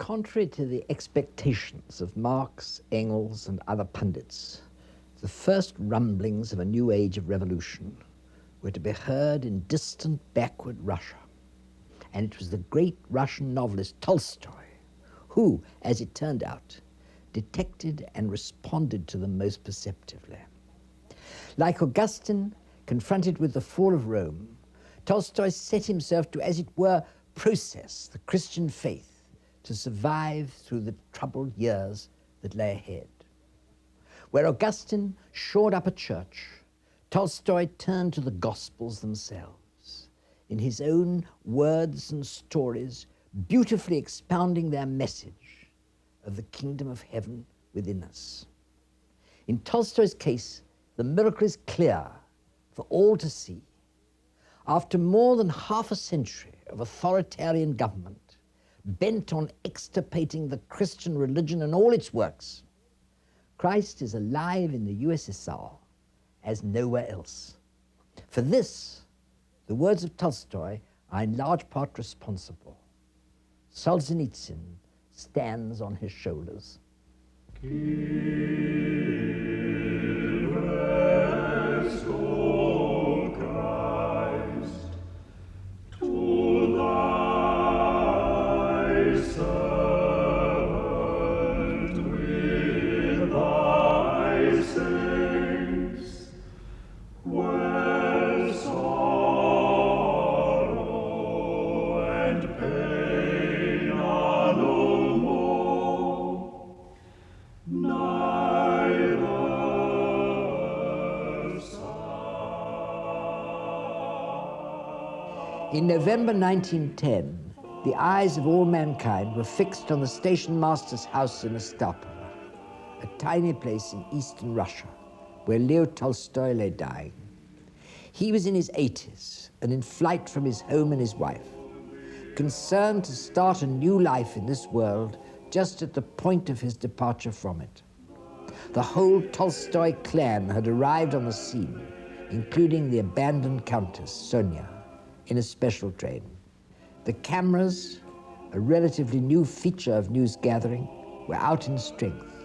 Contrary to the expectations of Marx, Engels, and other pundits, the first rumblings of a new age of revolution were to be heard in distant, backward Russia. And it was the great Russian novelist Tolstoy who, as it turned out, detected and responded to them most perceptively. Like Augustine, confronted with the fall of Rome, Tolstoy set himself to, as it were, process the Christian faith to survive through the troubled years that lay ahead. Where Augustine shored up a church, Tolstoy turned to the Gospels themselves, in his own words and stories, beautifully expounding their message of the kingdom of heaven within us. In Tolstoy's case, the miracle is clear for all to see. After more than half a century of authoritarian government, bent on extirpating the Christian religion and all its works, Christ is alive in the USSR as nowhere else. For this, the words of Tolstoy are in large part responsible. Solzhenitsyn stands on his shoulders. In November 1910, the eyes of all mankind were fixed on the station master's house in Ostapova, a tiny place in eastern Russia, where Leo Tolstoy lay dying. He was in his 80s and in flight from his home and his wife, concerned to start a new life in this world just at the point of his departure from it. The whole Tolstoy clan had arrived on the scene, including the abandoned Countess, Sonia, in a special train. The cameras, a relatively new feature of news gathering, were out in strength,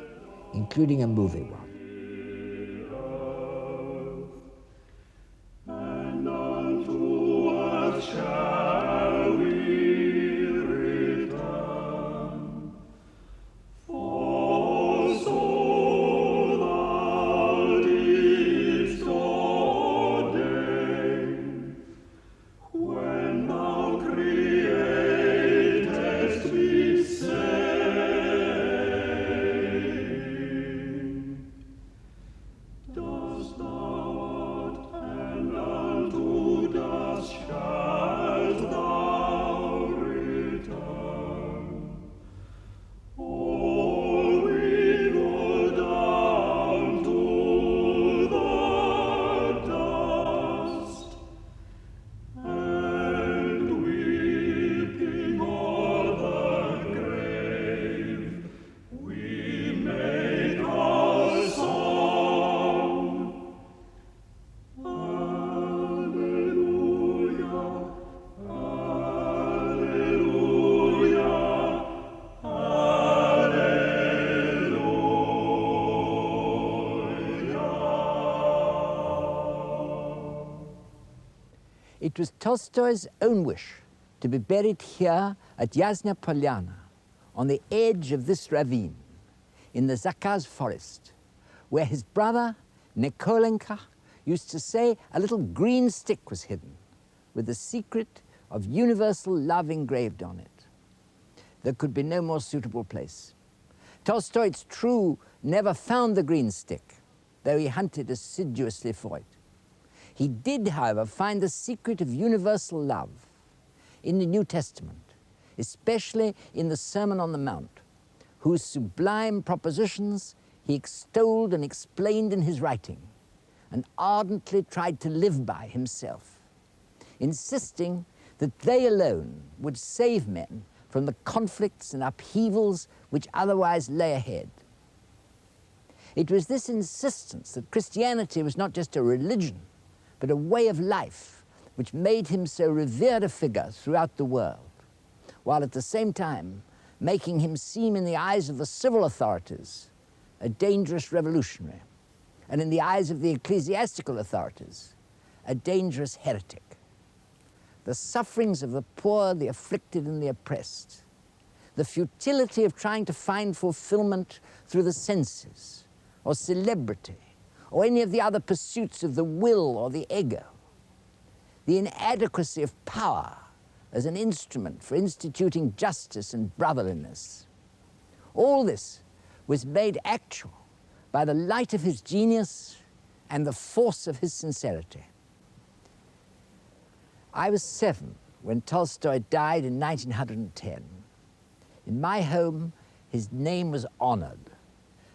including a movie one. It was Tolstoy's own wish to be buried here at Yasna Polyana, on the edge of this ravine, in the Zakaz forest, where his brother, Nikolenka, used to say a little green stick was hidden, with the secret of universal love engraved on it. There could be no more suitable place. Tolstoy, it's true, never found the green stick, though he hunted assiduously for it. He did, however, find the secret of universal love in the New Testament, especially in the Sermon on the Mount, whose sublime propositions he extolled and explained in his writing, and ardently tried to live by himself, insisting that they alone would save men from the conflicts and upheavals which otherwise lay ahead. It was this insistence that Christianity was not just a religion, but a way of life, which made him so revered a figure throughout the world, while at the same time making him seem in the eyes of the civil authorities a dangerous revolutionary, and in the eyes of the ecclesiastical authorities, a dangerous heretic. The sufferings of the poor, the afflicted, and the oppressed, the futility of trying to find fulfillment through the senses, or celebrity, or any of the other pursuits of the will or the ego, the inadequacy of power as an instrument for instituting justice and brotherliness. All this was made actual by the light of his genius and the force of his sincerity. I was 7 when Tolstoy died in 1910. In my home, his name was honored.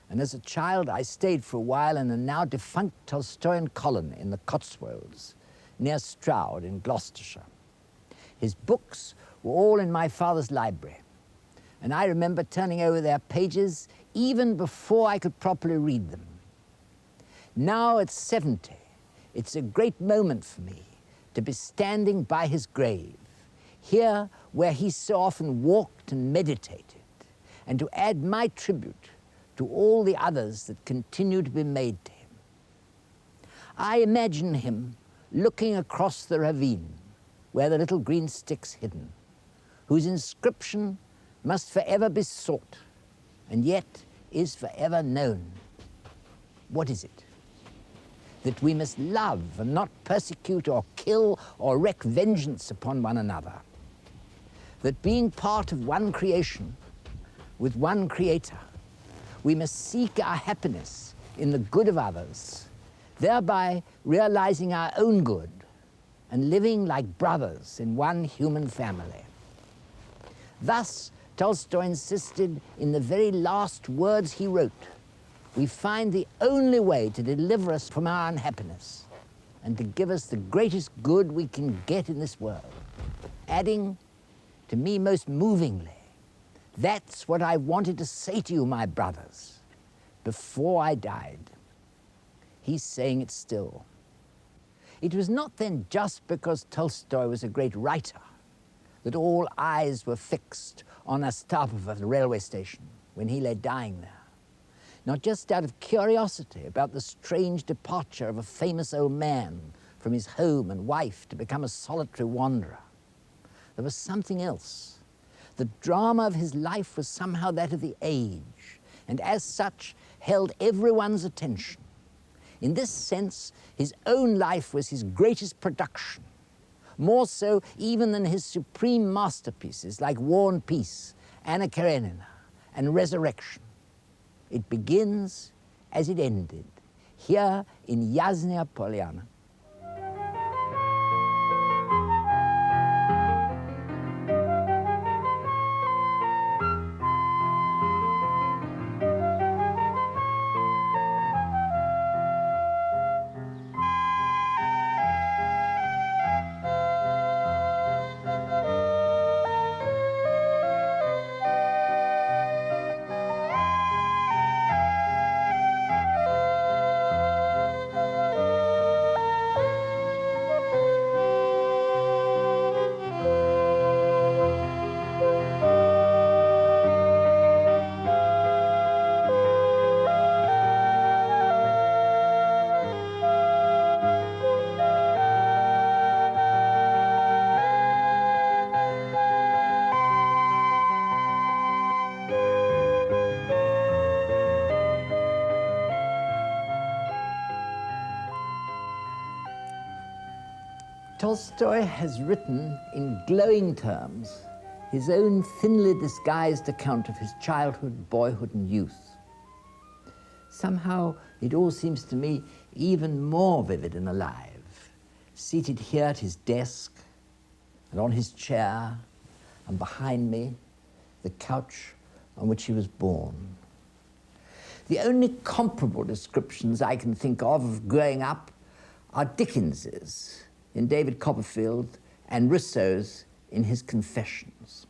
And as a child, I stayed for a while in a now defunct Tolstoyan colony in the Cotswolds, near Stroud in Gloucestershire. His books were all in my father's library, and I remember turning over their pages even before I could properly read them. Now at 70, it's a great moment for me to be standing by his grave, here where he so often walked and meditated, and to add my tribute to all the others that continue to be made to him. I imagine him looking across the ravine where the little green stick's hidden, whose inscription must forever be sought, and yet is forever known. What is it? That we must love and not persecute or kill or wreak vengeance upon one another. That being part of one creation with one creator, we must seek our happiness in the good of others, thereby realizing our own good and living like brothers in one human family. Thus, Tolstoy insisted in the very last words he wrote, we find the only way to deliver us from our unhappiness and to give us the greatest good we can get in this world. Adding, to me most movingly, that's what I wanted to say to you, my brothers, before I died. He's saying it still. It was not then just because Tolstoy was a great writer that all eyes were fixed on Ostapov at the railway station when he lay dying there. Not just out of curiosity about the strange departure of a famous old man from his home and wife to become a solitary wanderer. There was something else. The drama of his life was somehow that of the age, and as such held everyone's attention. In this sense, his own life was his greatest production, more so even than his supreme masterpieces like War and Peace, Anna Karenina, and Resurrection. It begins as it ended, here in Yasnaya Polyana. Tolstoy has written in glowing terms his own thinly disguised account of his childhood, boyhood, and youth. Somehow it all seems to me even more vivid and alive, seated here at his desk, and on his chair, and behind me, the couch on which he was born. The only comparable descriptions I can think of growing up are Dickens's in David Copperfield and Rousseau's in his Confessions,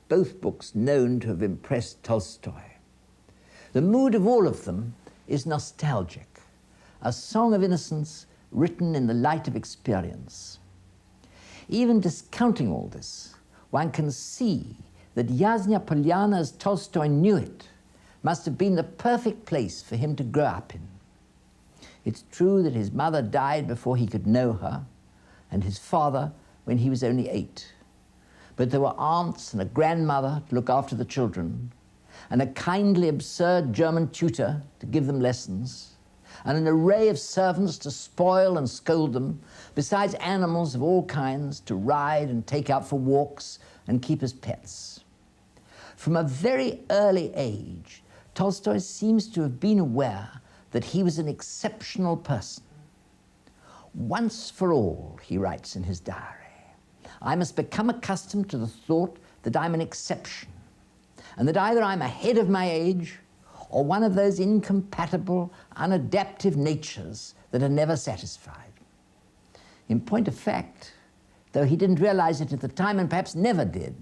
both books known to have impressed Tolstoy. The mood of all of them is nostalgic, a song of innocence written in the light of experience. Even discounting all this, one can see that Yasnya Polyana, as Tolstoy knew it, must have been the perfect place for him to grow up in. It's true that his mother died before he could know her, and his father when he was only 8. But there were aunts and a grandmother to look after the children, and a kindly, absurd German tutor to give them lessons, and an array of servants to spoil and scold them, besides animals of all kinds to ride and take out for walks and keep as pets. From a very early age, Tolstoy seems to have been aware that he was an exceptional person. Once for all, he writes in his diary, I must become accustomed to the thought that I'm an exception, and that either I'm ahead of my age or one of those incompatible, unadaptive natures that are never satisfied. In point of fact, though he didn't realize it at the time and perhaps never did,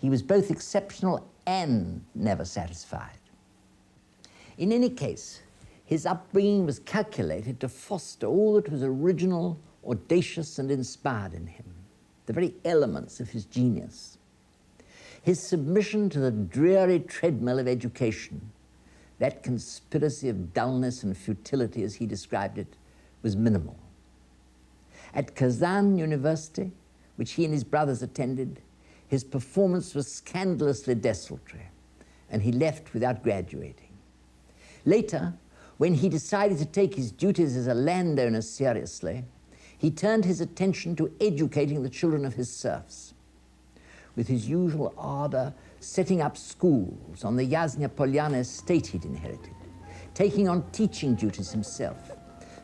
he was both exceptional and never satisfied. In any case, his upbringing was calculated to foster all that was original, audacious, and inspired in him, the very elements of his genius. His submission to the dreary treadmill of education, that conspiracy of dullness and futility as he described it, was minimal. At Kazan University, which he and his brothers attended, his performance was scandalously desultory, and he left without graduating. Later, when he decided to take his duties as a landowner seriously, he turned his attention to educating the children of his serfs. With his usual ardor, setting up schools on the Yasnya Polyana estate he'd inherited, taking on teaching duties himself,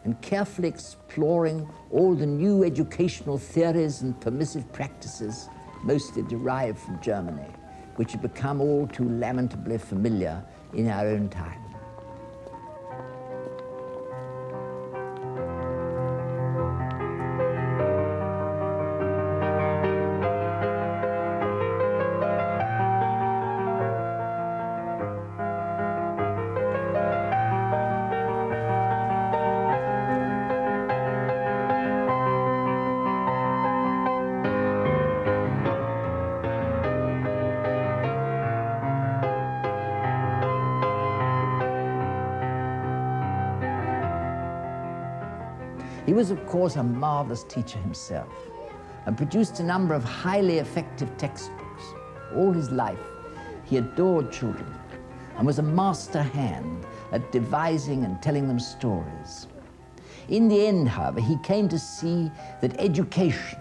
and carefully exploring all the new educational theories and permissive practices, mostly derived from Germany, which had become all too lamentably familiar in our own time. He was, of course, a marvelous teacher himself and produced a number of highly effective textbooks. All his life, he adored children and was a master hand at devising and telling them stories. In the end, however, he came to see that education,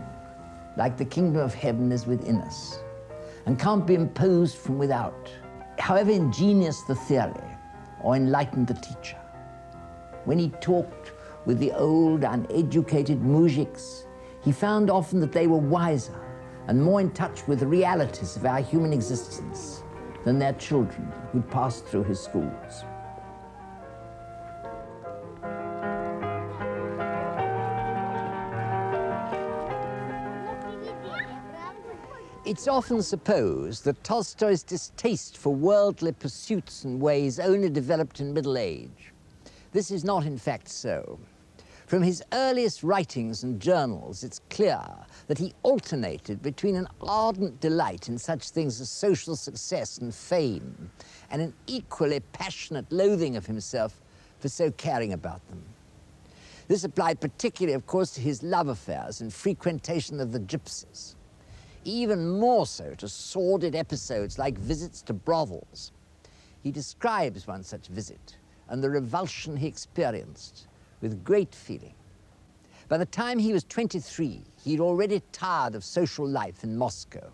like the kingdom of heaven, is within us and can't be imposed from without, however ingenious the theory or enlightened the teacher. When he talked with the old, uneducated moujiks, he found often that they were wiser and more in touch with the realities of our human existence than their children who'd passed through his schools. It's often supposed that Tolstoy's distaste for worldly pursuits and ways only developed in middle age. This is not, in fact, so. From his earliest writings and journals, it's clear that he alternated between an ardent delight in such things as social success and fame and an equally passionate loathing of himself for so caring about them. This applied particularly, of course, to his love affairs and frequentation of the gypsies, even more so to sordid episodes like visits to brothels. He describes one such visit and the revulsion he experienced with great feeling. By the time he was 23, he'd already tired of social life in Moscow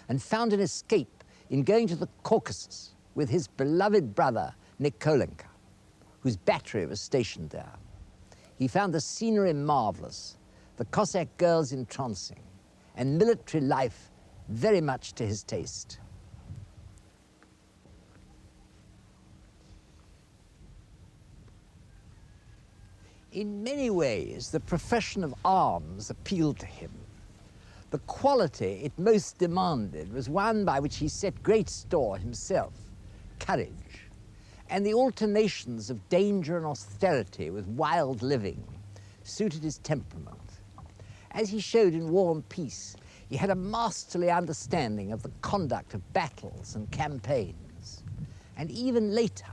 and found an escape in going to the Caucasus with his beloved brother, Nikolenka, whose battery was stationed there. He found the scenery marvelous, the Cossack girls entrancing, and military life very much to his taste. In many ways, the profession of arms appealed to him. The quality it most demanded was one by which he set great store himself, courage, and the alternations of danger and austerity with wild living suited his temperament. As he showed in War and Peace, He had a masterly understanding of the conduct of battles and campaigns. And even later,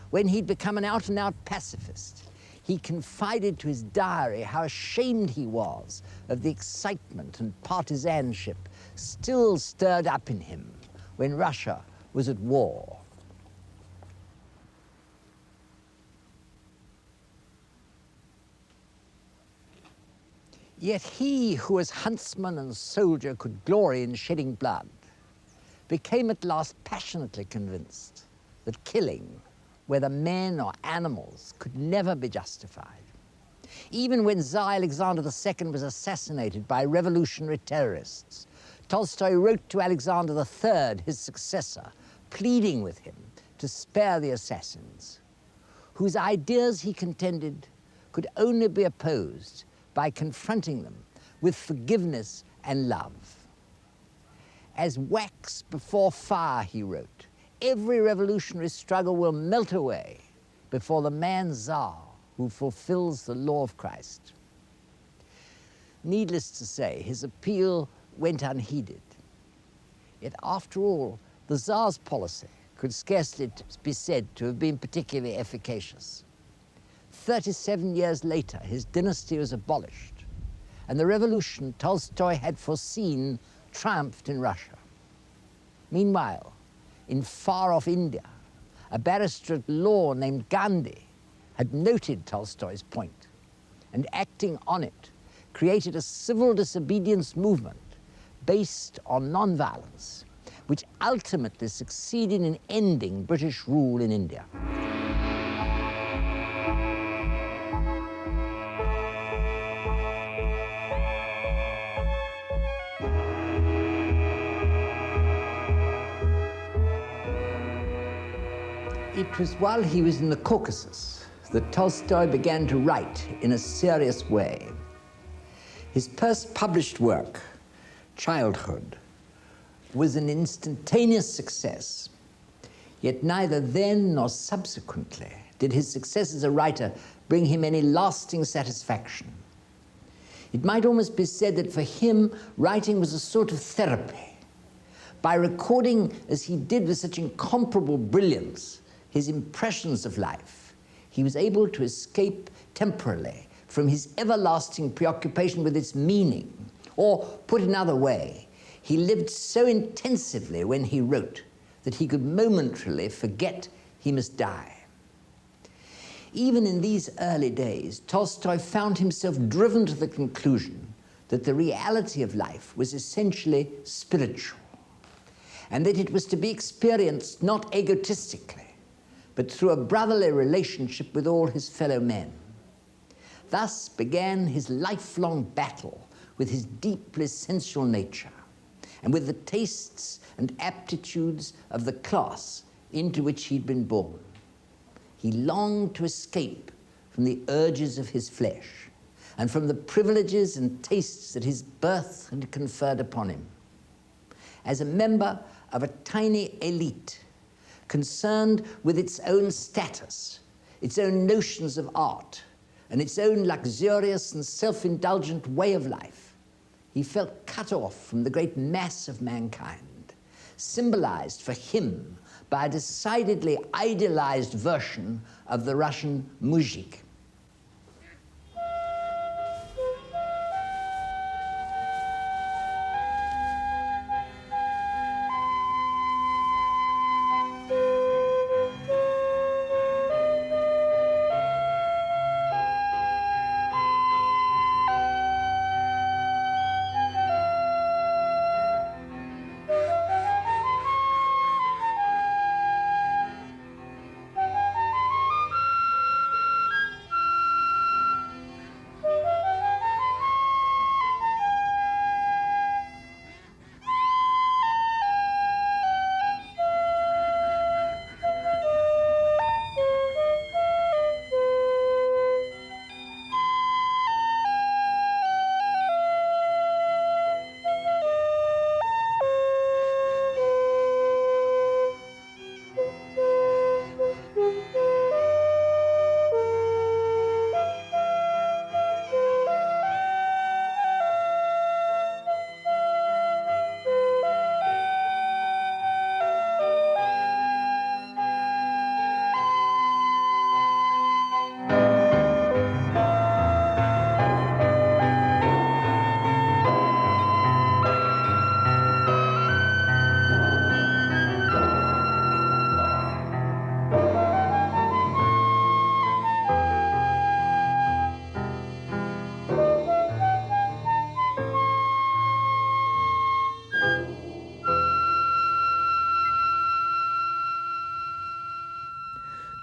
when he'd become an out-and-out pacifist, he confided to his diary how ashamed he was of the excitement and partisanship still stirred up in him when Russia was at war. Yet he who as huntsman and soldier could glory in shedding blood became at last passionately convinced that killing, whether men or animals, could never be justified. Even when Tsar Alexander II was assassinated by revolutionary terrorists, Tolstoy wrote to Alexander III, his successor, pleading with him to spare the assassins, whose ideas, he contended, could only be opposed by confronting them with forgiveness and love. As wax before fire, he wrote, every revolutionary struggle will melt away before the man Tsar who fulfills the law of Christ. Needless to say, his appeal went unheeded. Yet after all, the Tsar's policy could scarcely be said to have been particularly efficacious. 37 years later, his dynasty was abolished, and the revolution Tolstoy had foreseen triumphed in Russia. Meanwhile, in far-off India, a barrister at law named Gandhi had noted Tolstoy's point, and acting on it, created a civil disobedience movement based on non-violence, which ultimately succeeded in ending British rule in India. It was while he was in the Caucasus that Tolstoy began to write in a serious way. His first published work, Childhood, was an instantaneous success, yet neither then nor subsequently did his success as a writer bring him any lasting satisfaction. It might almost be said that for him, writing was a sort of therapy. By recording, as he did with such incomparable brilliance, his impressions of life, he was able to escape temporarily from his everlasting preoccupation with its meaning. Or, put another way, he lived so intensively when he wrote that he could momentarily forget he must die. Even in these early days, Tolstoy found himself driven to the conclusion that the reality of life was essentially spiritual, and that it was to be experienced not egotistically, but through a brotherly relationship with all his fellow men. Thus began his lifelong battle with his deeply sensual nature and with the tastes and aptitudes of the class into which he'd been born. He longed to escape from the urges of his flesh and from the privileges and tastes that his birth had conferred upon him. As a member of a tiny elite concerned with its own status, its own notions of art, and its own luxurious and self-indulgent way of life, he felt cut off from the great mass of mankind, symbolized for him by a decidedly idealized version of the Russian muzhik.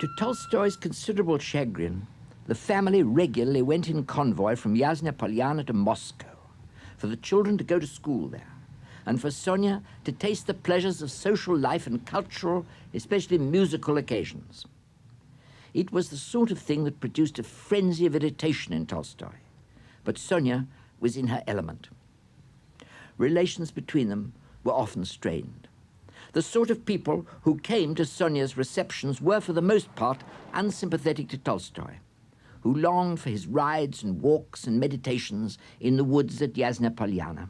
To Tolstoy's considerable chagrin, the family regularly went in convoy from Yasna Polyana to Moscow for the children to go to school there, and for Sonia to taste the pleasures of social life and cultural, especially musical occasions. It was the sort of thing that produced a frenzy of irritation in Tolstoy, but Sonia was in her element. Relations between them were often strained. The sort of people who came to Sonia's receptions were, for the most part, unsympathetic to Tolstoy, who longed for his rides and walks and meditations in the woods at Yasna Polyana.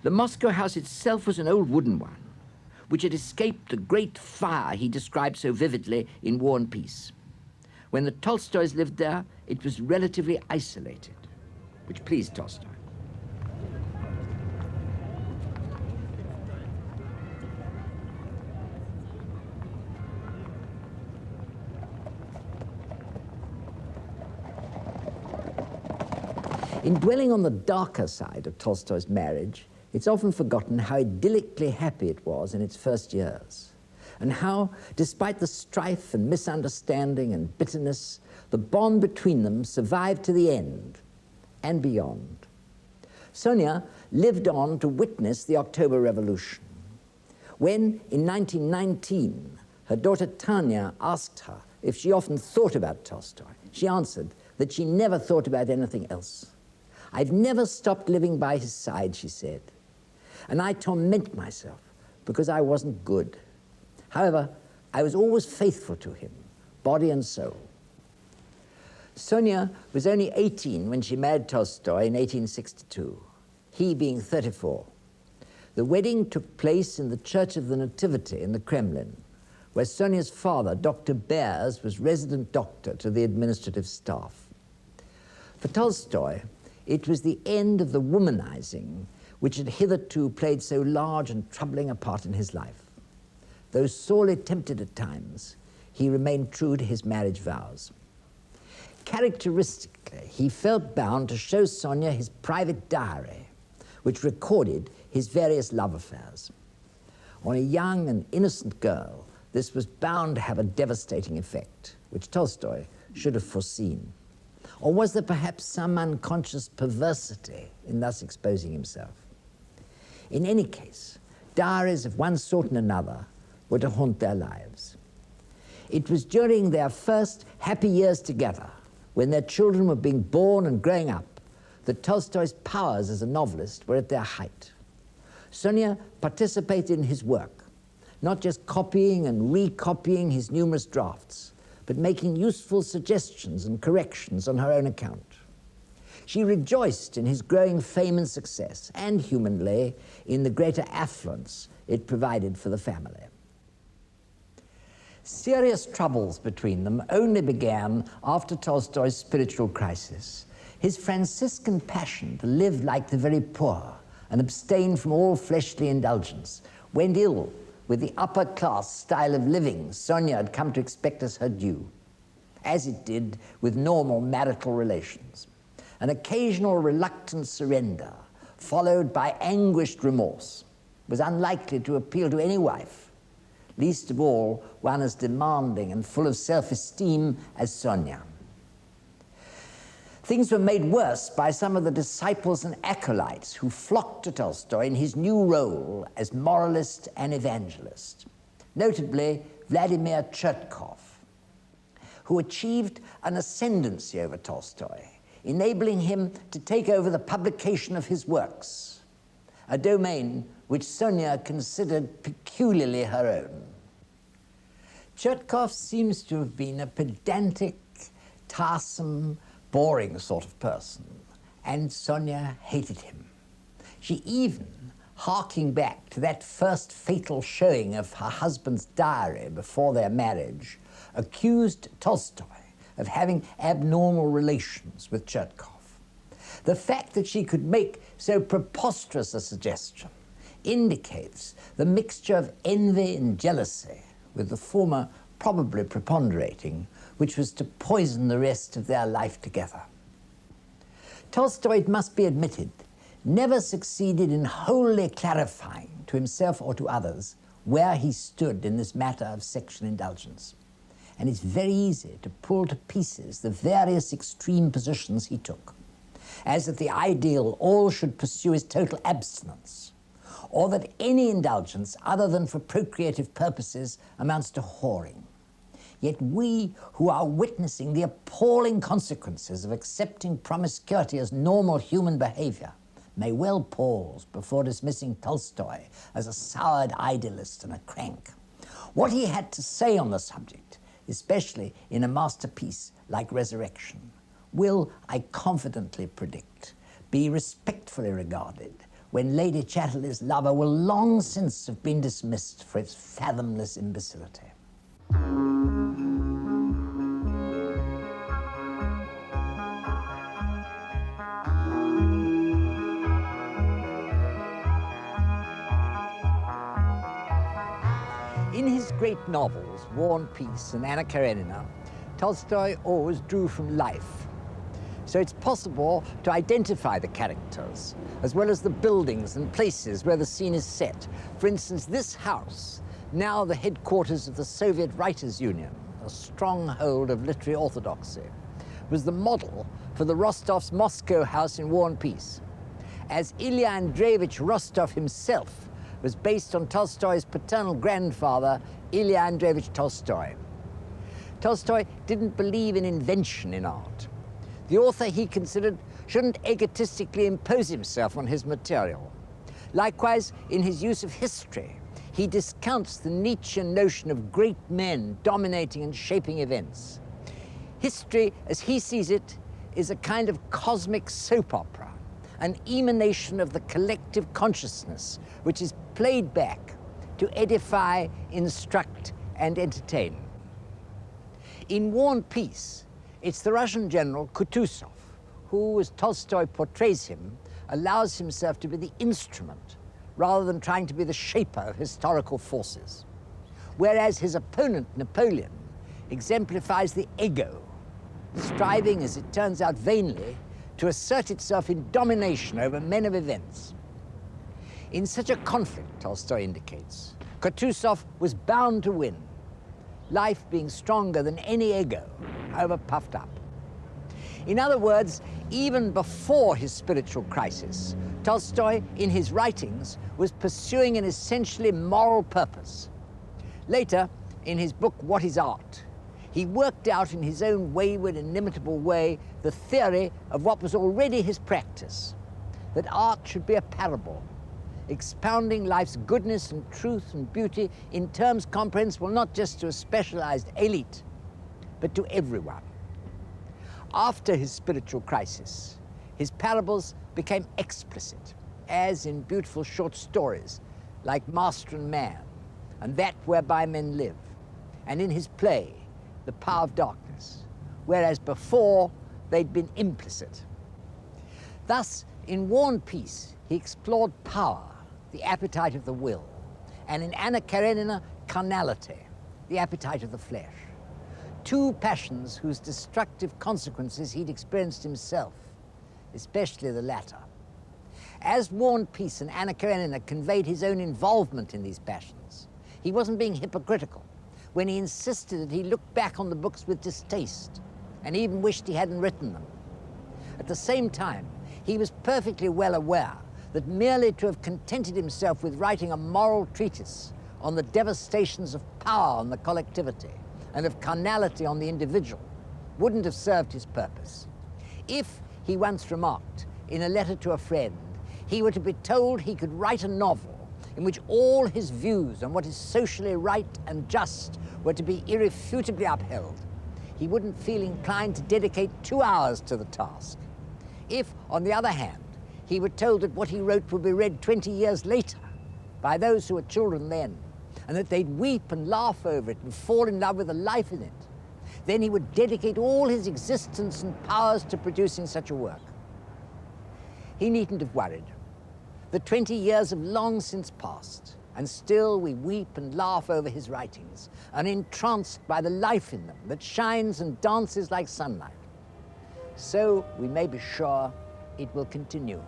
The Moscow house itself was an old wooden one, which had escaped the great fire he described so vividly in War and Peace. When the Tolstoys lived there, it was relatively isolated, which pleased Tolstoy. In dwelling on the darker side of Tolstoy's marriage, it's often forgotten how idyllically happy it was in its first years, and how, despite the strife and misunderstanding and bitterness, the bond between them survived to the end and beyond. Sonia lived on to witness the October Revolution. When, in 1919, her daughter Tanya asked her if she often thought about Tolstoy, she answered that she never thought about anything else. "I've never stopped living by his side," she said, "and I torment myself because I wasn't good. However, I was always faithful to him, body and soul." Sonia was only 18 when she married Tolstoy in 1862, he being 34. The wedding took place in the Church of the Nativity in the Kremlin, where Sonia's father, Dr. Baers, was resident doctor to the administrative staff. For Tolstoy, it was the end of the womanizing which had hitherto played so large and troubling a part in his life. Though sorely tempted at times, he remained true to his marriage vows. Characteristically, he felt bound to show Sonia his private diary, which recorded his various love affairs. On a young and innocent girl, this was bound to have a devastating effect, which Tolstoy should have foreseen. Or was there perhaps some unconscious perversity in thus exposing himself? In any case, diaries of one sort and another were to haunt their lives. It was during their first happy years together, when their children were being born and growing up, that Tolstoy's powers as a novelist were at their height. Sonia participated in his work, not just copying and recopying his numerous drafts, but making useful suggestions and corrections on her own account. She rejoiced in his growing fame and success, and humanly, in the greater affluence it provided for the family. Serious troubles between them only began after Tolstoy's spiritual crisis. His Franciscan passion to live like the very poor and abstain from all fleshly indulgence went ill with the upper-class style of living Sonia had come to expect as her due, as it did with normal marital relations. An occasional reluctant surrender, followed by anguished remorse, was unlikely to appeal to any wife, least of all one as demanding and full of self-esteem as Sonia. Things were made worse by some of the disciples and acolytes who flocked to Tolstoy in his new role as moralist and evangelist, notably Vladimir Chertkov, who achieved an ascendancy over Tolstoy, enabling him to take over the publication of his works, a domain which Sonia considered peculiarly her own. Chertkov seems to have been a pedantic, tiresome, boring sort of person, and Sonia hated him. She even, harking back to that first fatal showing of her husband's diary before their marriage, accused Tolstoy of having abnormal relations with Chertkov. The fact that she could make so preposterous a suggestion indicates the mixture of envy and jealousy, with the former probably preponderating, which was to poison the rest of their life together. Tolstoy, it must be admitted, never succeeded in wholly clarifying to himself or to others where he stood in this matter of sexual indulgence. And it's very easy to pull to pieces the various extreme positions he took, as that the ideal all should pursue is total abstinence, or that any indulgence other than for procreative purposes amounts to whoring. Yet we who are witnessing the appalling consequences of accepting promiscuity as normal human behavior may well pause before dismissing Tolstoy as a soured idealist and a crank. What he had to say on the subject, especially in a masterpiece like Resurrection, will, I confidently predict, be respectfully regarded when Lady Chatterley's lover will long since have been dismissed for its fathomless imbecility. In his great novels, War and Peace and Anna Karenina, Tolstoy always drew from life. So it's possible to identify the characters, as well as the buildings and places where the scene is set. For instance, this house, now the headquarters of the Soviet Writers' Union, a stronghold of literary orthodoxy, was the model for the Rostov's Moscow house in War and Peace, as Ilya Andreevich Rostov himself was based on Tolstoy's paternal grandfather, Ilya Andreevich Tolstoy. Tolstoy didn't believe in invention in art. The author, he considered, shouldn't egotistically impose himself on his material. Likewise, in his use of history, he discounts the Nietzschean notion of great men dominating and shaping events. History, as he sees it, is a kind of cosmic soap opera, an emanation of the collective consciousness, which is played back to edify, instruct, and entertain. In War and Peace, it's the Russian general Kutuzov who, as Tolstoy portrays him, allows himself to be the instrument rather than trying to be the shaper of historical forces. Whereas his opponent, Napoleon, exemplifies the ego, striving, as it turns out vainly, to assert itself in domination over men of events. In such a conflict, Tolstoy indicates, Kutuzov was bound to win, life being stronger than any ego, however puffed up. In other words, even before his spiritual crisis, Tolstoy, in his writings, was pursuing an essentially moral purpose. Later, in his book, What is Art?, he worked out in his own wayward, inimitable way the theory of what was already his practice, that art should be a parable, expounding life's goodness and truth and beauty in terms comprehensible not just to a specialized elite, but to everyone. After his spiritual crisis, his parables became explicit, as in beautiful short stories like Master and Man, and That Whereby Men Live, and in his play, The Power of Darkness, whereas before they'd been implicit. Thus, in War and Peace, he explored power, the appetite of the will, and in Anna Karenina, carnality, the appetite of the flesh. Two passions whose destructive consequences he'd experienced himself, especially the latter. As War and Peace and Anna Karenina conveyed his own involvement in these passions, he wasn't being hypocritical when he insisted that he looked back on the books with distaste and even wished he hadn't written them. At the same time, he was perfectly well aware that merely to have contented himself with writing a moral treatise on the devastations of power on the collectivity and of carnality on the individual wouldn't have served his purpose. If, he once remarked in a letter to a friend, he were to be told he could write a novel in which all his views on what is socially right and just were to be irrefutably upheld, he wouldn't feel inclined to dedicate 2 hours to the task. If, on the other hand, he were told that what he wrote would be read 20 years later by those who were children then, and that they'd weep and laugh over it and fall in love with the life in it, then he would dedicate all his existence and powers to producing such a work. He needn't have worried. The 20 years have long since passed, and still we weep and laugh over his writings, and entranced by the life in them that shines and dances like sunlight. So we may be sure it will continue.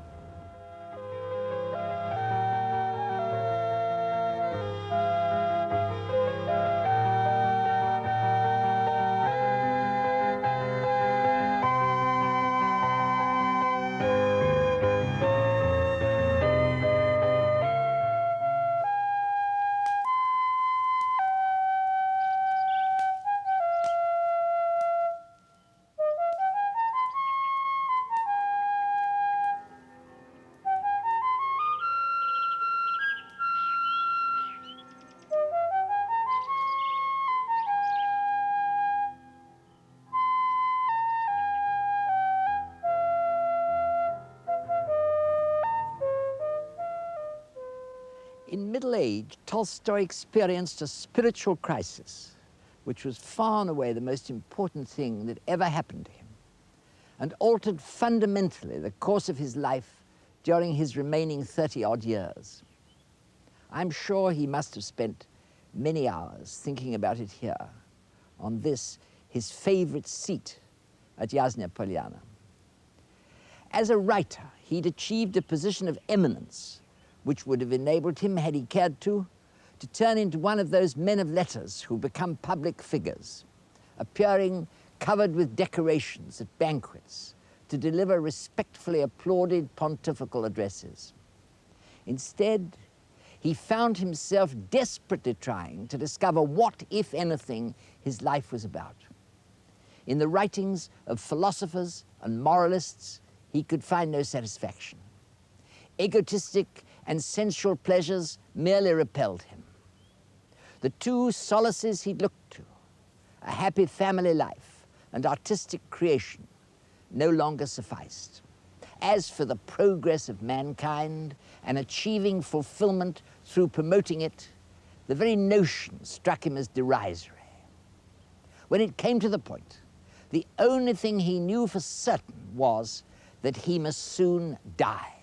middle age, Tolstoy experienced a spiritual crisis, which was far and away the most important thing that ever happened to him, and altered fundamentally the course of his life during his remaining 30-odd years. I'm sure he must have spent many hours thinking about it here, on this, his favorite seat at Yasna Polyana. As a writer, he'd achieved a position of eminence, which would have enabled him, had he cared to turn into one of those men of letters who become public figures, appearing covered with decorations at banquets to deliver respectfully applauded pontifical addresses. Instead, he found himself desperately trying to discover what, if anything, his life was about. In the writings of philosophers and moralists, he could find no satisfaction. Egotistic and sensual pleasures merely repelled him. The two solaces he'd looked to, a happy family life and artistic creation, no longer sufficed. As for the progress of mankind and achieving fulfillment through promoting it, the very notion struck him as derisory. When it came to the point, the only thing he knew for certain was that he must soon die.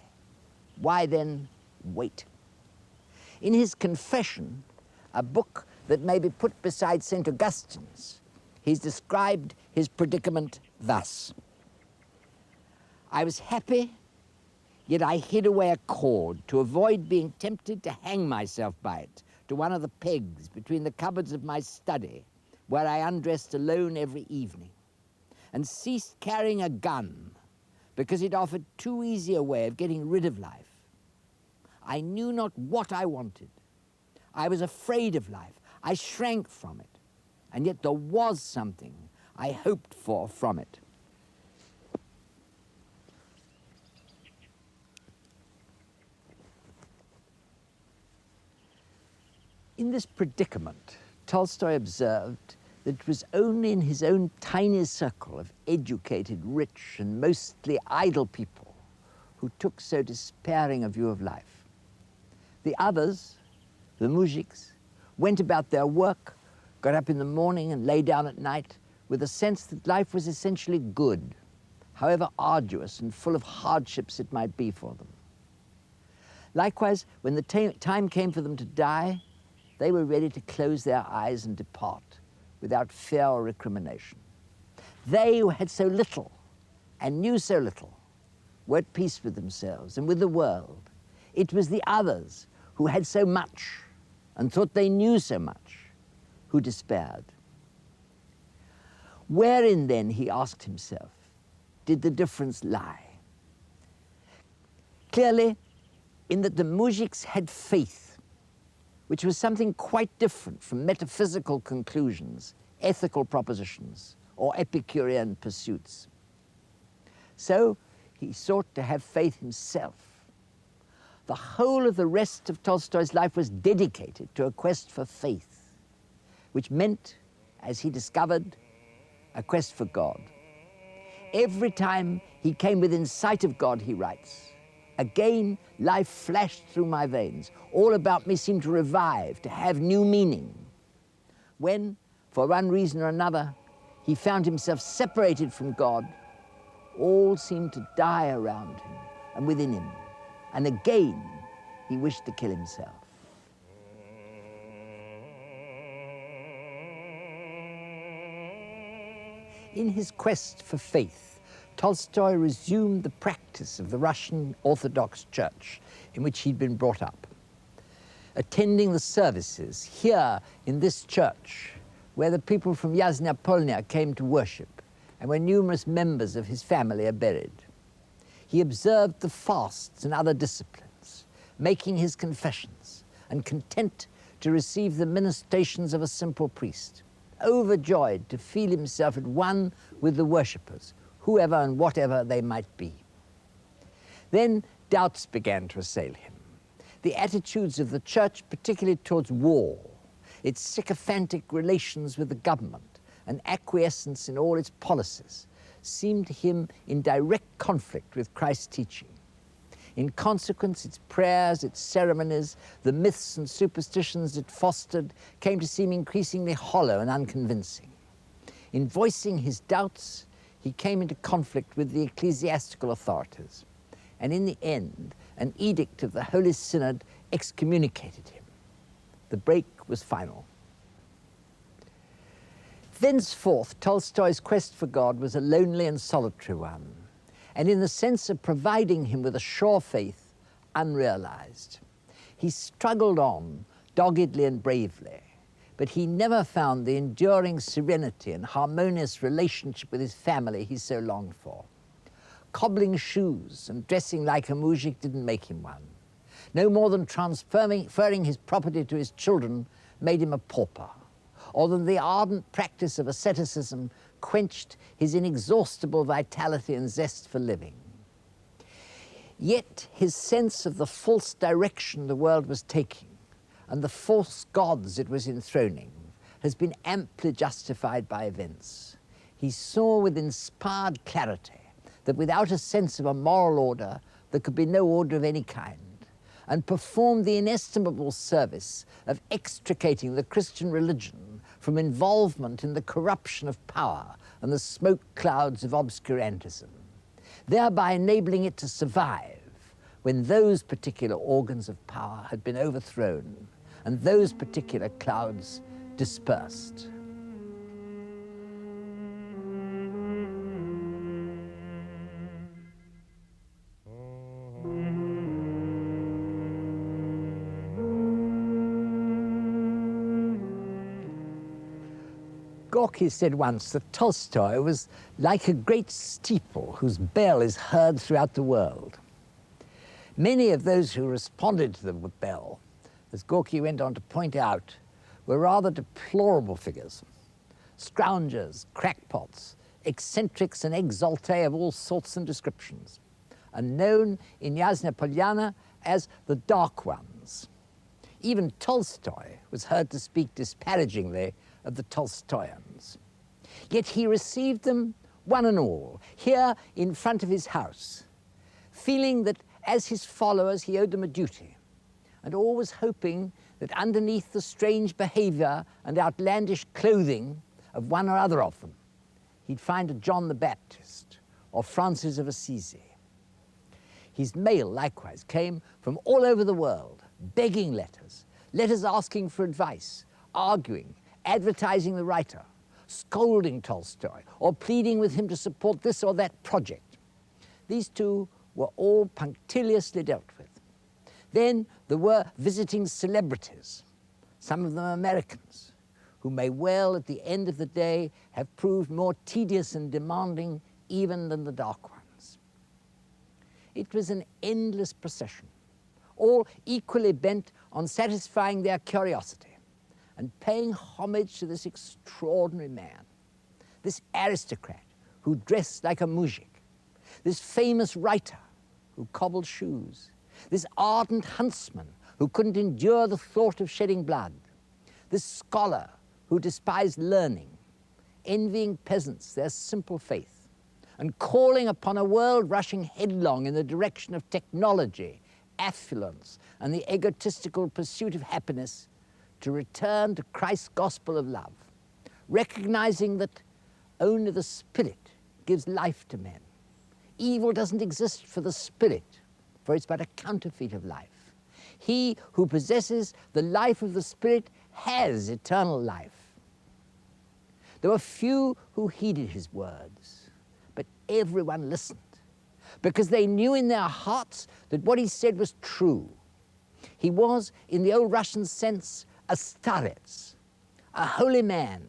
Why then wait? In his Confession, a book that may be put beside St. Augustine's, he's described his predicament thus: I was happy, yet I hid away a cord to avoid being tempted to hang myself by it to one of the pegs between the cupboards of my study, where I undressed alone every evening, and ceased carrying a gun because it offered too easy a way of getting rid of life. I knew not what I wanted. I was afraid of life. I shrank from it. And yet there was something I hoped for from it. In this predicament, Tolstoy observed that it was only in his own tiny circle of educated, rich, and mostly idle people who took so despairing a view of life. The others, the muzhiks, went about their work, got up in the morning and lay down at night with a sense that life was essentially good, however arduous and full of hardships it might be for them. Likewise, when the time came for them to die, they were ready to close their eyes and depart without fear or recrimination. They who had so little and knew so little were at peace with themselves and with the world. It was the others who had so much and thought they knew so much who despaired. Wherein then, he asked himself, did the difference lie? Clearly, in that the muzhiks had faith, which was something quite different from metaphysical conclusions, ethical propositions, or Epicurean pursuits. So he sought to have faith himself. The whole of the rest of Tolstoy's life was dedicated to a quest for faith, which meant, as he discovered, a quest for God. Every time he came within sight of God, he writes, again, life flashed through my veins. All about me seemed to revive, to have new meaning. When, for one reason or another, he found himself separated from God, all seemed to die around him and within him. And again, he wished to kill himself. In his quest for faith, Tolstoy resumed the practice of the Russian Orthodox Church in which he'd been brought up. Attending the services here in this church, where the people from Yasna Polyana came to worship, and where numerous members of his family are buried. He observed the fasts and other disciplines, making his confessions, and content to receive the ministrations of a simple priest, overjoyed to feel himself at one with the worshippers, whoever and whatever they might be. Then doubts began to assail him. The attitudes of the church, particularly towards war, its sycophantic relations with the government, and acquiescence in all its policies, seemed to him in direct conflict with Christ's teaching. In consequence, its prayers, its ceremonies, the myths and superstitions it fostered came to seem increasingly hollow and unconvincing. In voicing his doubts, he came into conflict with the ecclesiastical authorities, and in the end, an edict of the Holy Synod excommunicated him. The break was final. Thenceforth, Tolstoy's quest for God was a lonely and solitary one, and in the sense of providing him with a sure faith, unrealized. He struggled on, doggedly and bravely, but he never found the enduring serenity and harmonious relationship with his family he so longed for. Cobbling shoes and dressing like a moujik didn't make him one. No more than transferring his property to his children made him a pauper, or than the ardent practice of asceticism quenched his inexhaustible vitality and zest for living. Yet his sense of the false direction the world was taking and the false gods it was enthroning has been amply justified by events. He saw with inspired clarity that without a sense of a moral order, there could be no order of any kind, and performed the inestimable service of extricating the Christian religion from involvement in the corruption of power and the smoke clouds of obscurantism, thereby enabling it to survive when those particular organs of power had been overthrown and those particular clouds dispersed. Gorky said once that Tolstoy was like a great steeple whose bell is heard throughout the world. Many of those who responded to the bell, as Gorky went on to point out, were rather deplorable figures. Scroungers, crackpots, eccentrics and exaltés of all sorts and descriptions, and known in Yasna Polyana as the Dark Ones. Even Tolstoy was heard to speak disparagingly of the Tolstoyans. Yet he received them, one and all, here in front of his house, feeling that as his followers he owed them a duty, and always hoping that underneath the strange behavior and outlandish clothing of one or other of them, he'd find a John the Baptist or Francis of Assisi. His mail likewise came from all over the world, begging letters, letters asking for advice, arguing, advertising the writer, scolding Tolstoy, or pleading with him to support this or that project. These two were all punctiliously dealt with. Then there were visiting celebrities, some of them Americans, who may well at the end of the day have proved more tedious and demanding even than the Dark Ones. It was an endless procession, all equally bent on satisfying their curiosity and paying homage to this extraordinary man, this aristocrat who dressed like a moujik, this famous writer who cobbled shoes, this ardent huntsman who couldn't endure the thought of shedding blood, this scholar who despised learning, envying peasants their simple faith, and calling upon a world rushing headlong in the direction of technology, affluence, and the egotistical pursuit of happiness to return to Christ's gospel of love, recognizing that only the Spirit gives life to men. Evil doesn't exist for the Spirit, for it's but a counterfeit of life. He who possesses the life of the Spirit has eternal life. There were few who heeded his words, but everyone listened, because they knew in their hearts that what he said was true. He was, in the old Russian sense, a starets, a holy man,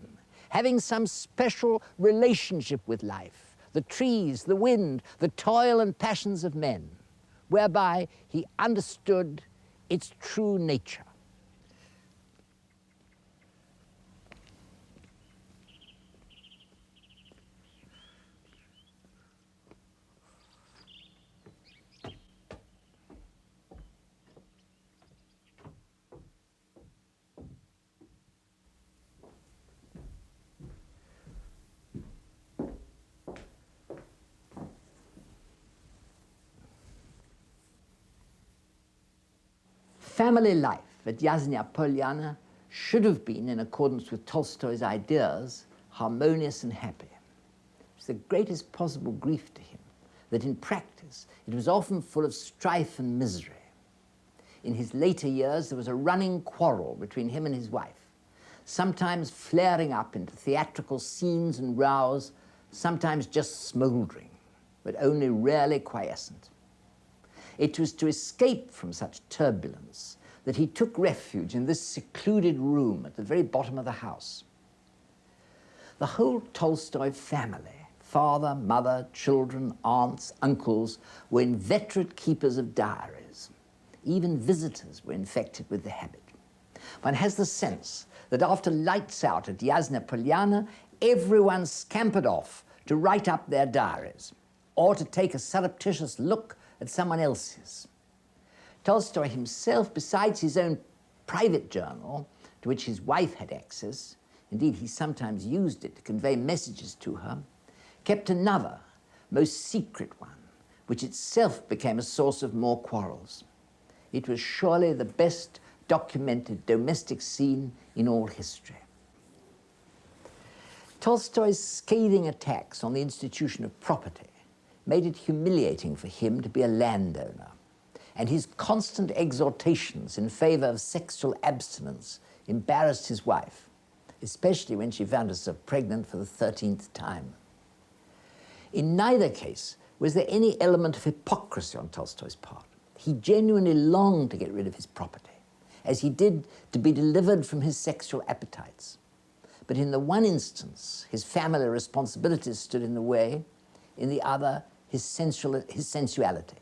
having some special relationship with life, the trees, the wind, the toil and passions of men, whereby he understood its true nature. family life at Yasnya Polyana should have been, in accordance with Tolstoy's ideas, harmonious and happy. It was the greatest possible grief to him that in practice it was often full of strife and misery. In his later years there was a running quarrel between him and his wife, sometimes flaring up into theatrical scenes and rows, sometimes just smouldering, but only rarely quiescent. It was to escape from such turbulence that he took refuge in this secluded room at the very bottom of the house. The whole Tolstoy family, father, mother, children, aunts, uncles, were inveterate keepers of diaries. Even visitors were infected with the habit. One has the sense that after lights out at Yasnya Polyana, everyone scampered off to write up their diaries or to take a surreptitious look at someone else's. Tolstoy himself, besides his own private journal, to which his wife had access, indeed he sometimes used it to convey messages to her, kept another, most secret one, which itself became a source of more quarrels. It was surely the best documented domestic scene in all history. Tolstoy's scathing attacks on the institution of property made it humiliating for him to be a landowner, and his constant exhortations in favor of sexual abstinence embarrassed his wife, especially when she found herself pregnant for the 13th time. In neither case was there any element of hypocrisy on Tolstoy's part. He genuinely longed to get rid of his property, as he did to be delivered from his sexual appetites. But in the one instance, his family responsibilities stood in the way, in the other, his sensuality,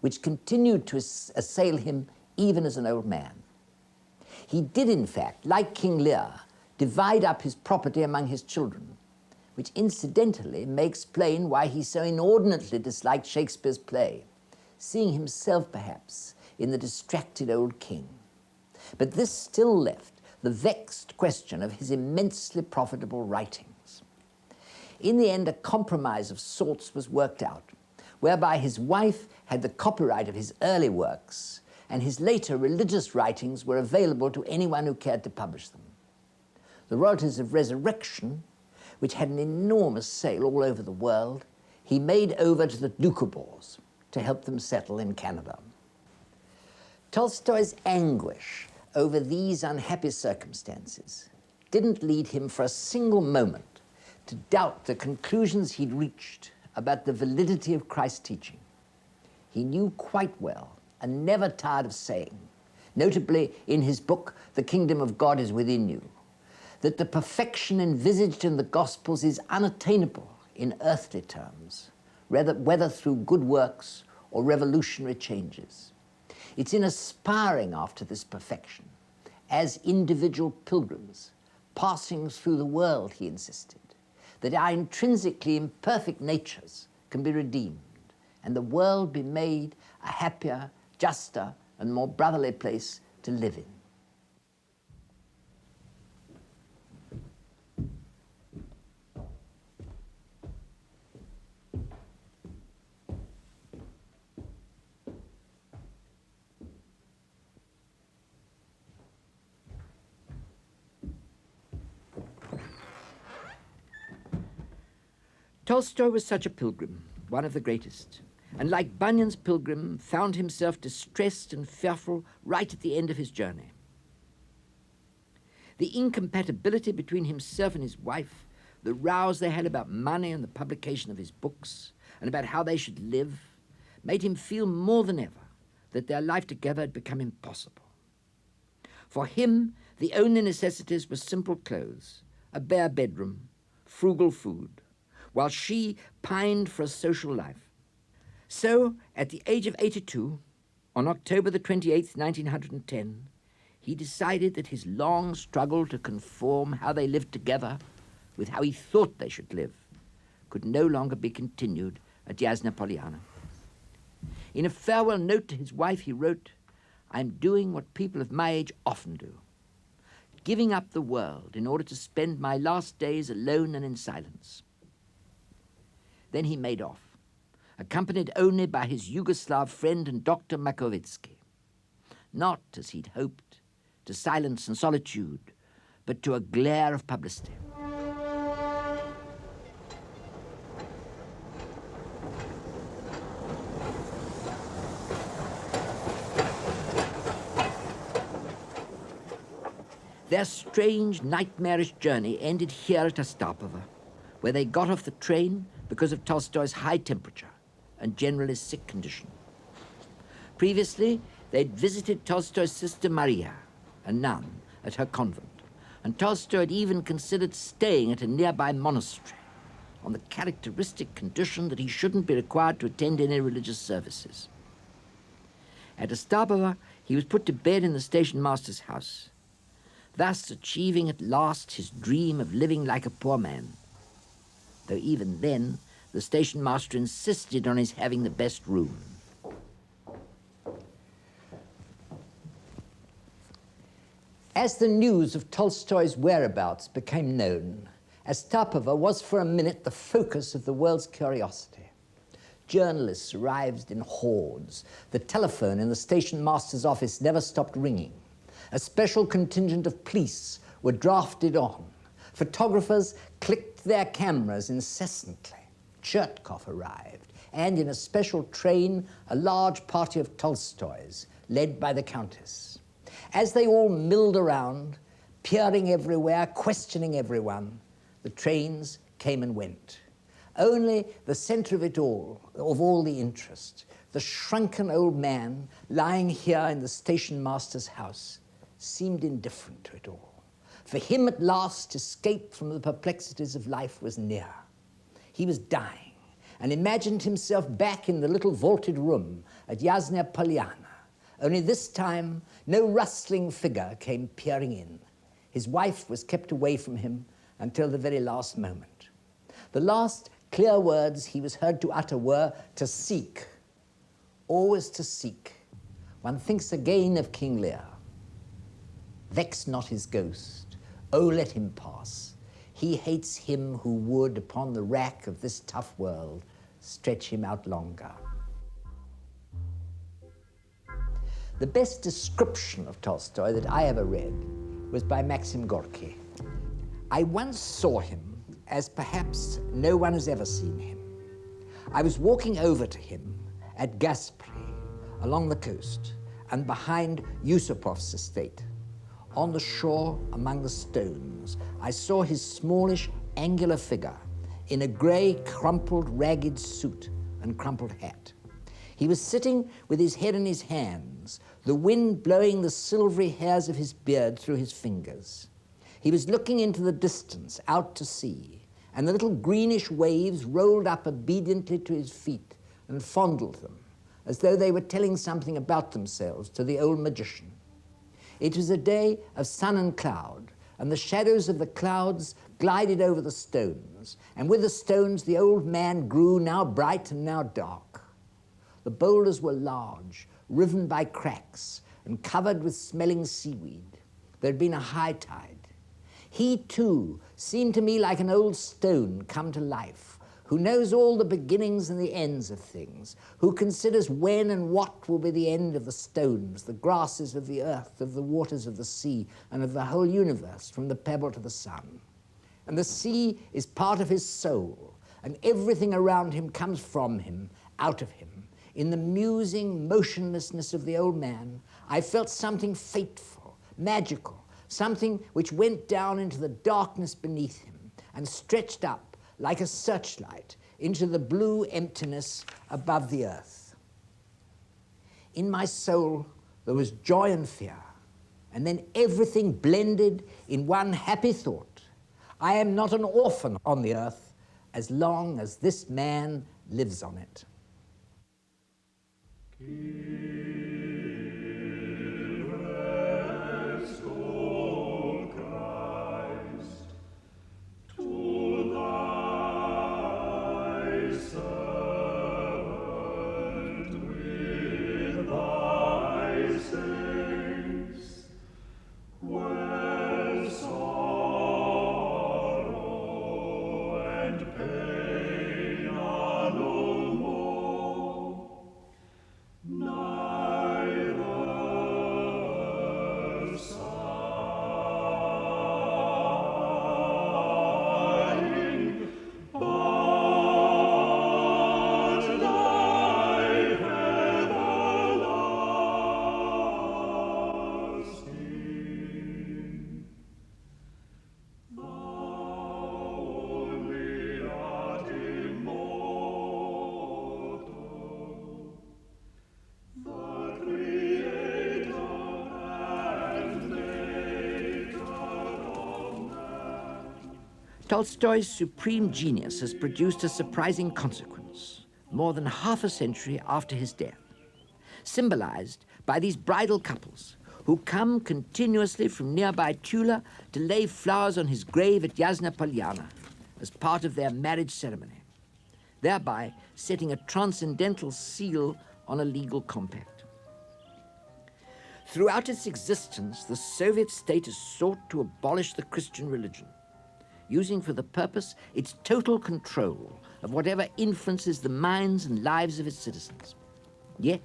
which continued to assail him even as an old man. He did, in fact, like King Lear, divide up his property among his children, which incidentally may explain why he so inordinately disliked Shakespeare's play, seeing himself, perhaps, in the distracted old king. But this still left the vexed question of his immensely profitable writings. In the end, a compromise of sorts was worked out, whereby his wife had the copyright of his early works, and his later religious writings were available to anyone who cared to publish them. The royalties of Resurrection, which had an enormous sale all over the world, he made over to the Doukhobors to help them settle in Canada. Tolstoy's anguish over these unhappy circumstances didn't lead him for a single moment to doubt the conclusions he'd reached about the validity of Christ's teaching. He knew quite well, and never tired of saying, notably in his book, The Kingdom of God is Within You, that the perfection envisaged in the Gospels is unattainable in earthly terms, whether through good works or revolutionary changes. It's in aspiring after this perfection, as individual pilgrims, passing through the world, he insisted, that our intrinsically imperfect natures can be redeemed, and the world be made a happier, juster, and more brotherly place to live in. Tolstoy was such a pilgrim, one of the greatest, and like Bunyan's pilgrim, found himself distressed and fearful right at the end of his journey. The incompatibility between himself and his wife, the rows they had about money and the publication of his books, and about how they should live, made him feel more than ever that their life together had become impossible. For him, the only necessities were simple clothes, a bare bedroom, frugal food, while she pined for a social life. So, at the age of 82, on October the 28th, 1910, he decided that his long struggle to conform how they lived together with how he thought they should live could no longer be continued at Yasnya Polyana. In a farewell note to his wife, he wrote, "I'm doing what people of my age often do, giving up the world in order to spend my last days alone and in silence." Then he made off, accompanied only by his Yugoslav friend and Dr. Makovitsky. not, as he'd hoped, to silence and solitude, but to a glare of publicity. Their strange, nightmarish journey ended here at Ostapova, where they got off the train because of Tolstoy's high temperature and generally sick condition. Previously, they'd visited Tolstoy's sister Maria, a nun, at her convent, and Tolstoy had even considered staying at a nearby monastery on the characteristic condition that he shouldn't be required to attend any religious services. At Ostapova, he was put to bed in the station master's house, thus achieving at last his dream of living like a poor man, though even then the station master insisted on his having the best room. As the news of Tolstoy's whereabouts became known, Ostapova was for a minute the focus of the world's curiosity. Journalists arrived in hordes. The telephone in the station master's office never stopped ringing. A special contingent of police were drafted on. Photographers clicked their cameras incessantly. Chertkov arrived, and in a special train, a large party of Tolstoys, led by the Countess. As they all milled around, peering everywhere, questioning everyone, the trains came and went. Only the center of it all, of all the interest, the shrunken old man lying here in the station master's house, seemed indifferent to it all. For him, at last, escape from the perplexities of life was near. He was dying, and imagined himself back in the little vaulted room at Yasna Polyana. Only this time, no rustling figure came peering in. His wife was kept away from him until the very last moment. The last clear words he was heard to utter were, "To seek, always to seek." One thinks again of King Lear. "Vex not his ghost, oh, let him pass. He hates him who would, upon the rack of this tough world, stretch him out longer." The best description of Tolstoy that I ever read was by Maxim Gorky. I once saw him as perhaps no one has ever seen him. I was walking over to him at Gaspri, along the coast, and behind Yusupov's estate. On the shore, among the stones, I saw his smallish, angular figure in a grey, crumpled, ragged suit and crumpled hat. He was sitting with his head in his hands, the wind blowing the silvery hairs of his beard through his fingers. He was looking into the distance, out to sea, and the little greenish waves rolled up obediently to his feet and fondled them, as though they were telling something about themselves to the old magician. It was a day of sun and cloud, and the shadows of the clouds glided over the stones, and with the stones the old man grew, now bright and now dark. The boulders were large, riven by cracks, and covered with smelling seaweed. There had been a high tide. He, too, seemed to me like an old stone come to life, who knows all the beginnings and the ends of things, who considers when and what will be the end of the stones, the grasses of the earth, of the waters of the sea, and of the whole universe, from the pebble to the sun. And the sea is part of his soul, and everything around him comes from him, out of him. In the musing motionlessness of the old man, I felt something fateful, magical, something which went down into the darkness beneath him and stretched up like a searchlight into the blue emptiness above the earth. In my soul, there was joy and fear, and then everything blended in one happy thought. I am not an orphan on the earth as long as this man lives on it. No. Tolstoy's supreme genius has produced a surprising consequence, more than half a century after his death, symbolized by these bridal couples who come continuously from nearby Tula to lay flowers on his grave at Yasna Polyana as part of their marriage ceremony, thereby setting a transcendental seal on a legal compact. Throughout its existence, the Soviet state has sought to abolish the Christian religion, using for the purpose its total control of whatever influences the minds and lives of its citizens. Yet,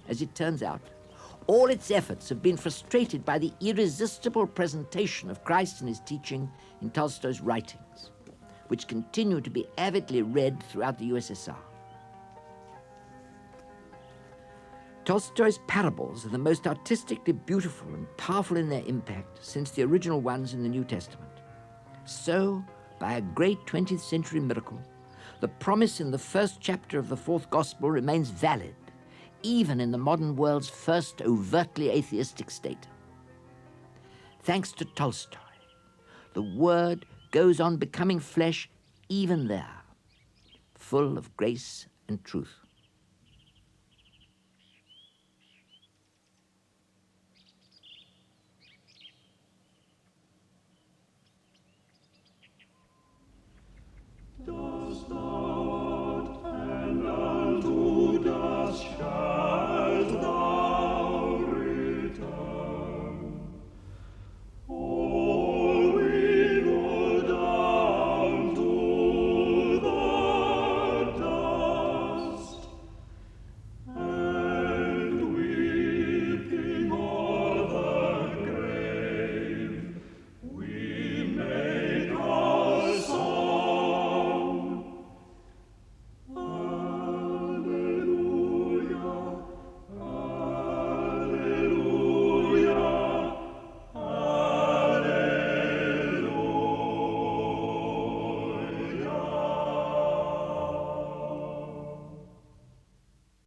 as it turns out, all its efforts have been frustrated by the irresistible presentation of Christ and his teaching in Tolstoy's writings, which continue to be avidly read throughout the USSR. Tolstoy's parables are the most artistically beautiful and powerful in their impact since the original ones in the New Testament. So, by a great 20th century miracle, the promise in the first chapter of the fourth gospel remains valid, even in the modern world's first overtly atheistic state. Thanks to Tolstoy, the Word goes on becoming flesh even there, full of grace and truth.